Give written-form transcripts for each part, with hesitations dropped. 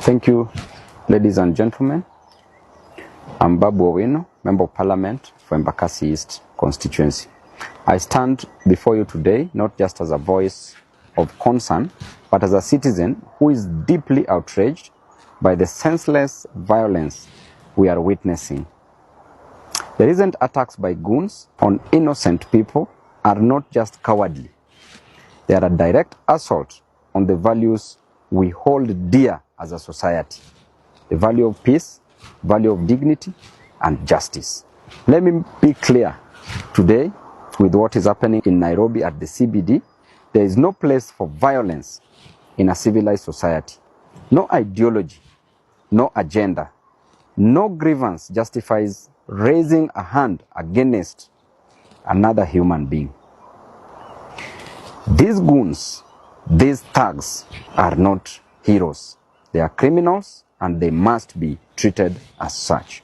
Thank you, ladies and gentlemen. I'm Babu Owino, Member of Parliament for Embakasi East constituency. I stand before you today not just as a voice of concern, but as a citizen who is deeply outraged by the senseless violence we are witnessing. The recent attacks by goons on innocent people are not just cowardly. They are a direct assault on the values we hold dear as a society: the value of peace, value of dignity, and justice. Let me be clear today with what is happening in Nairobi at the CBD. There is no place for violence in a civilized society. No ideology, no agenda, no grievance justifies raising a hand against another human being. These goons, these thugs are not heroes. They are criminals and they must be treated as such.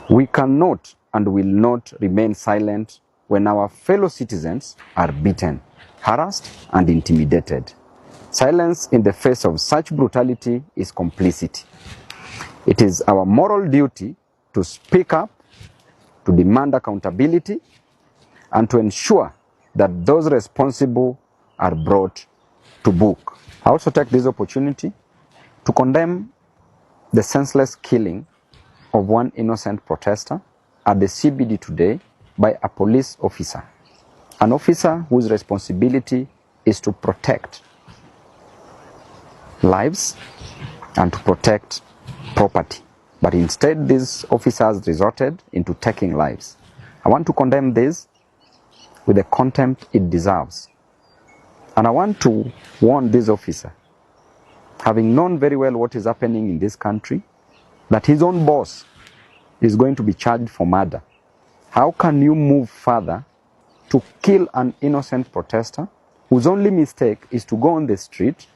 We cannot and will not remain silent when our fellow citizens are beaten, harassed, and intimidated. Silence in the face of such brutality is complicity. It is our moral duty to speak up, to demand accountability, and to ensure that those responsible are brought to book. I also take this opportunity to condemn the senseless killing of one innocent protester at the CBD today by a police officer. An officer whose responsibility is to protect lives and to protect property. But instead, these officers resorted into taking lives. I want to condemn this with the contempt it deserves. And I want to warn this officer, having known very well what is happening in this country, that his own boss is going to be charged for murder. How can you move further to kill an innocent protester whose only mistake is to go on the street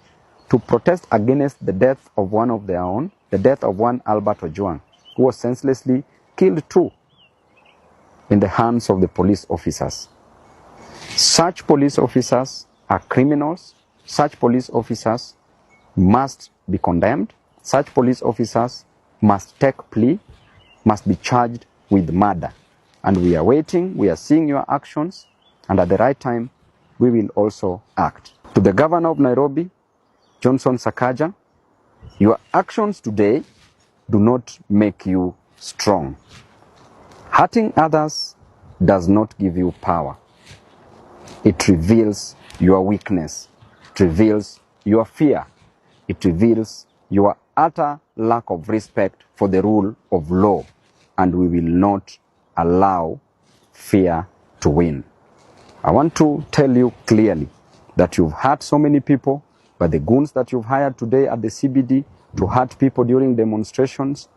to protest against the death of one of their own, the death of one Albert Ojwang, who was senselessly killed too in the hands of the police officers? Such police officers are criminals. Such police officers must be condemned. Such police officers must take plea, must be charged with murder. And we are waiting, we are seeing your actions, and at the right time, we will also act. To the governor of Nairobi, Johnson Sakaja, your actions today do not make you strong. Hurting others does not give you power. It reveals your weakness. It reveals your fear. It reveals your utter lack of respect for the rule of law. And we will not allow fear to win. I want to tell you clearly that you've hurt so many people, but the goons that you've hired today at the CBD to hurt people during demonstrations,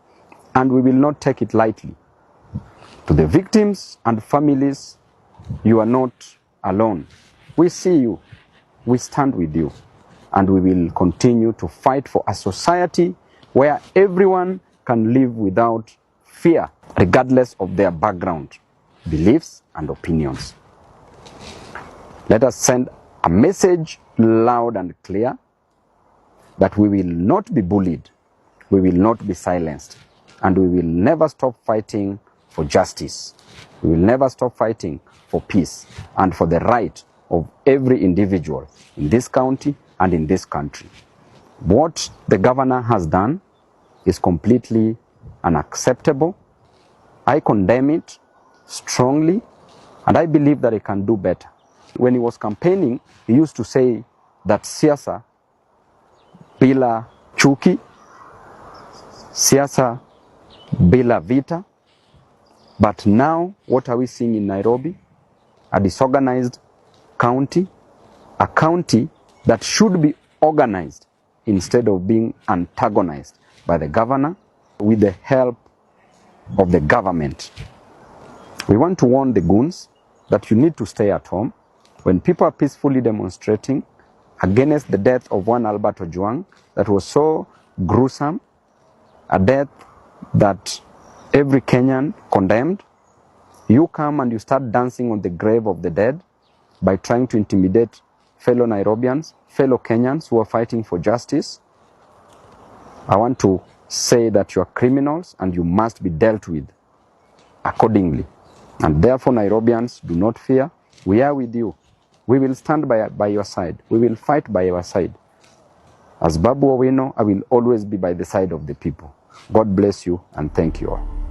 and we will not take it lightly. To the victims and families, you are not alone. We see you, we stand with you, and we will continue to fight for a society where everyone can live without fear, regardless of their background, beliefs, and opinions. Let us send a message loud and clear that we will not be bullied, we will not be silenced, and we will never stop fighting for justice. We will never stop fighting for peace and for the right of every individual in this county and in this country. What the governor has done is completely unacceptable. I condemn it strongly, and I believe that he can do better. When he was campaigning, he used to say that siasa bila chuki, siasa bila vita. But now, what are we seeing in Nairobi? A disorganized county, a county that should be organized instead of being antagonized by the governor with the help of the government. We want to warn the goons that you need to stay at home. When people are peacefully demonstrating against the death of one Albert Ojwang that was so gruesome, a death that every Kenyan condemned, you come and you start dancing on the grave of the dead by trying to intimidate fellow Nairobians, fellow Kenyans who are fighting for justice. I want to say that you are criminals and you must be dealt with accordingly. And therefore, Nairobians, do not fear. We are with you. We will stand by your side. We will fight by your side. As Babu Owino, I will always be by the side of the people. God bless you and thank you all.